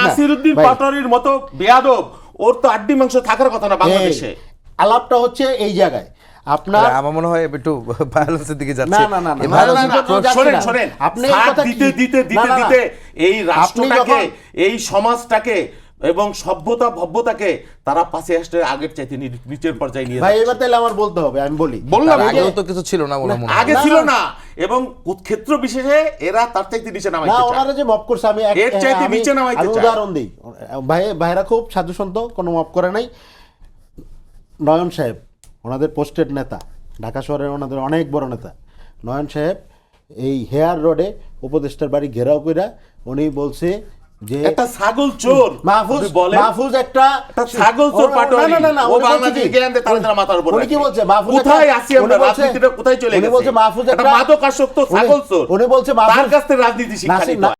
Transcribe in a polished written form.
নাসিরউদ্দিন পাটোয়ারির মতো বেয়াদব, ওর তো আড্ডি মাংস থাকার কথা না বাংলাদেশে। আলাপটা হচ্ছে এই জায়গায় আপনার, আমার মনে হয় একটু ভায়োলেন্সের দিকে যাচ্ছে। না না না শোনেন শোনেন, সাথ দিতে দিতে দিতে দিতে এই রাষ্ট্রটাকে, এই সমাজটাকে এবং সভ্যতা ভব্যতাকে তারা 5 আগস্টের আগের চাইতে নিচের পর্যায়ে নিয়ে ভাই এবার তাহলে আমার বলতে হবে, আমি বলি বললাম আগেও তো কিছু ছিল না বলে মনে হয়। আগে ছিল না, এবং ক্ষেত্র বিশেষে এরা তার চাইতে নিচে না, নামাইতে চায়। ওনারা যে মপ করছে আমি এর চাইতে নিচে নামাইতে আমি চায়। উদাহরণ দিই, ভাইরা খুব সাধু সন্ত, কোনো মপ করে নাই। নয়ন সাহেব ওনাদের পোস্টেড নেতা, ঢাকা শহরের ওনাদের অনেক বড় নেতা। নয়ন সাহেব এই হেয়ার রোডে উপদেষ্টার বাড়ি ঘেরাও কইরা উনি বলছে যে একটা ছাগল চোর মাহফুজ একটা ছাগল চোর পাটোয়ারি, না না না, ও বাংলাদেশে জ্ঞান দেয় তাদের মাথার উপর। উনি কি বলছে মাহফুজ কোথায় আছি আমরা, রাজনীতিটা কোথায় চলে গেছে? উনি বলছে মাহফুজ একটা মাদকাসক্ত ছাগল চোর, উনি বলছে তার কাছ থেকে রাজনীতি শিক্ষা নিতে হয়।